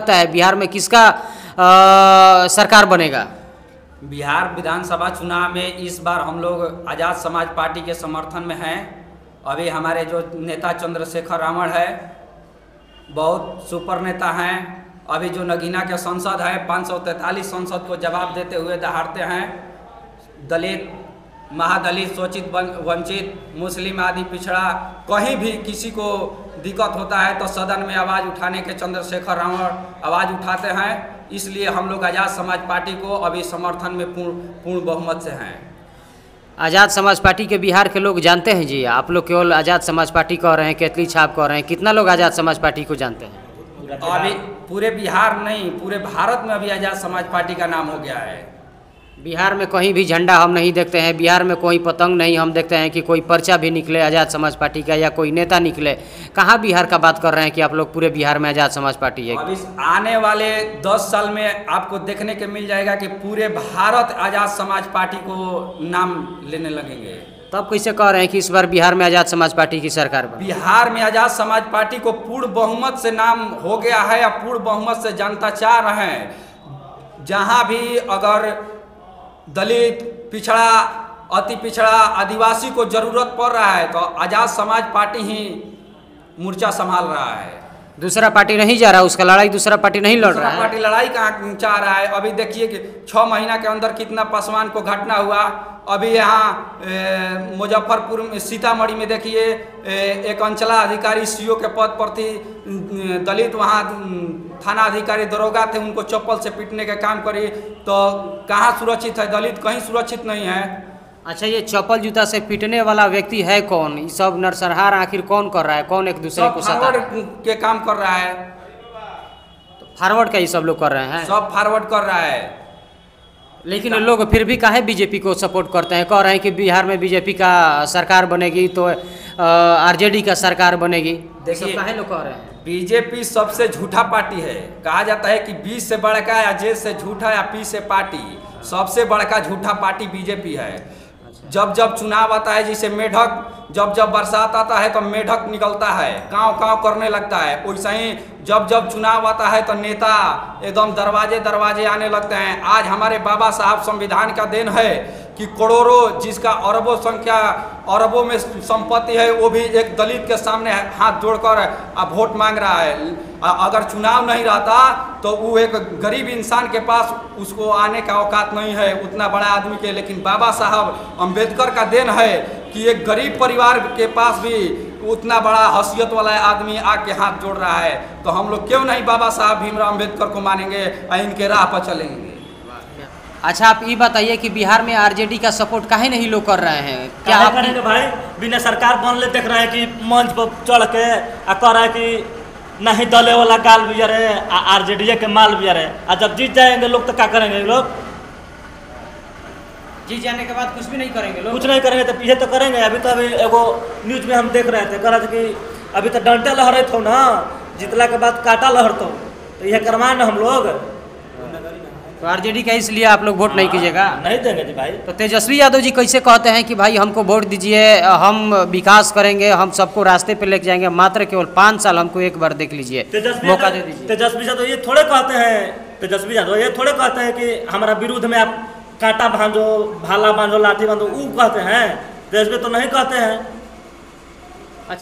लगता है बिहार में किसका सरकार बनेगा? बिहार विधानसभा चुनाव में इस बार हम लोग आज़ाद समाज पार्टी के समर्थन में हैं। अभी हमारे जो नेता चंद्रशेखर रावण है बहुत सुपर नेता हैं। अभी जो नगीना के संसद है 543 संसद को जवाब देते हुए दहाड़ते हैं। दलित, महादलित, शोषित, वंचित, मुस्लिम आदि पिछड़ा कहीं भी किसी को दिक्कत होता है तो सदन में आवाज़ उठाने के चंद्रशेखर रावण आवाज़ उठाते हैं। इसलिए हम लोग आज़ाद समाज पार्टी को अभी समर्थन में पूर्ण बहुमत से हैं। आज़ाद समाज पार्टी के बिहार के लोग जानते हैं जी? आप लोग केवल आज़ाद समाज पार्टी कह रहे हैं, केतली छाप कह रहे हैं, कितना लोग आज़ाद समाज पार्टी को जानते हैं? अभी पूरे बिहार नहीं, पूरे भारत में अभी आज़ाद समाज पार्टी का नाम हो गया है। बिहार में कहीं भी झंडा हम नहीं देखते हैं, बिहार में कोई पतंग नहीं हम देखते हैं कि कोई पर्चा भी निकले आज़ाद समाज पार्टी का या कोई नेता निकले। कहाँ बिहार का बात कर रहे हैं कि आप लोग पूरे बिहार में आज़ाद समाज पार्टी है? अभी आने वाले 10 साल में आपको देखने के मिल जाएगा कि पूरे भारत आज़ाद समाज पार्टी को नाम लेने लगेंगे। तब कैसे कह रहे हैं कि इस बार बिहार में आज़ाद समाज पार्टी की सरकार बने? बिहार में आज़ाद समाज पार्टी को पूर्ण बहुमत से नाम हो गया है या पूर्ण बहुमत से जनता चाह रहे हैं। जहाँ भी अगर दलित, पिछड़ा, अति पिछड़ा, आदिवासी को जरूरत पड़ रहा है तो आज़ाद समाज पार्टी ही मोर्चा संभाल रहा है। दूसरा पार्टी नहीं जा रहा, उसका लड़ाई दूसरा पार्टी नहीं लड़ रहा है। पार्टी लड़ाई कहाँ चाह रहा है? अभी देखिए कि 6 महीना के अंदर कितना पासवान को घटना हुआ। अभी यहाँ मुजफ्फरपुर में, सीतामढ़ी में देखिए एक अंचला अधिकारी सीओ के पद पर थी, दलित वहाँ थाना अधिकारी दरोगा थे, उनको चप्पल से पीटने का काम करी। तो कहाँ सुरक्षित है दलित? कहीं सुरक्षित नहीं है। अच्छा, ये चप्पल जूता से पीटने वाला व्यक्ति है कौन? ये सब नरसंहार आखिर कौन कर रहा है? कौन एक दूसरे को फॉरवर्ड के काम कर रहा है? तो फॉरवर्ड का ये सब लोग कर रहे हैं, सब फॉरवर्ड कर रहा है। लेकिन लोग फिर भी काहे बीजेपी को सपोर्ट करते हैं? कह रहे हैं कि बिहार में बीजेपी का सरकार बनेगी तो आरजेडी का सरकार बनेगी। देखिए काहे लोग कह रहे हैं? बीजेपी सबसे झूठा पार्टी है। कहा जाता है कि 20 से बड़का या जे से झूठा या पी से पार्टी, सबसे बड़का झूठा पार्टी बीजेपी है। जब जब चुनाव आता है, जैसे मेढक, जब जब बरसात आता है तो मेढक निकलता है, काँव काँव करने लगता है। वैसे ही जब जब चुनाव आता है तो नेता एकदम दरवाजे दरवाजे आने लगते हैं। आज हमारे बाबा साहब संविधान का देन है कि करोड़ों, जिसका अरबों संख्या, अरबों में संपत्ति है, वो भी एक दलित के सामने हाथ जोड़कर वोट मांग रहा है। अगर चुनाव नहीं रहता तो वो एक गरीब इंसान के पास उसको आने का औकात नहीं है, उतना बड़ा आदमी के। लेकिन बाबा साहब अम्बेडकर का देन है कि एक गरीब परिवार के पास भी उतना बड़ा हैसियत वाला आदमी आके हाथ जोड़ रहा है। तो हम लोग क्यों नहीं बाबा साहब भीमराव अम्बेडकर को मानेंगे और इनके राह पर चलेंगे। अच्छा, आप ये बताइए कि बिहार में आरजेडी का सपोर्ट काहे नहीं लोग कर रहे हैं? क्या आप करेंगे भाई? बिना सरकार बनले देख रहे हैं कि मंच पर चढ़ के कह रहा है कि नहीं दले वाला गाल भी रहे, आरजेडी के माल भी रहे। और जब जीत जाएंगे लोग तो क्या करेंगे? लोग जीत जाने के बाद कुछ भी नहीं करेंगे लोग? कुछ नहीं करेंगे तो पीछे तो करेंगे। अभी तो अभी एगो न्यूज में हम देख रहे थे, कह रहे थे कि अभी तो डंटे लहरे थे ना, जितला के बाद काटा लहरतो, तो यह करवाए ना हम लोग। तो आरजेडी का इसलिए आप लोग वोट नहीं कीजिएगा? नहीं देंगे जी भाई। तो तेजस्वी यादव जी कैसे कहते हैं कि भाई हमको वोट दीजिए, हम विकास करेंगे, हम सबको रास्ते पे लेके जाएंगे, मात्र केवल 5 साल हमको एक बार देख लीजिए, मौका दे दीजिए। तेजस्वी यादव ये थोड़े कहते हैं, तेजस्वी यादव ये थोड़े कहते हैं कि हमारा विरुद्ध में आप कांटा बांधो, भाला बांधो, लाठी बांधो, वो कहते हैं। तेजस्वी तो नहीं कहते हैं।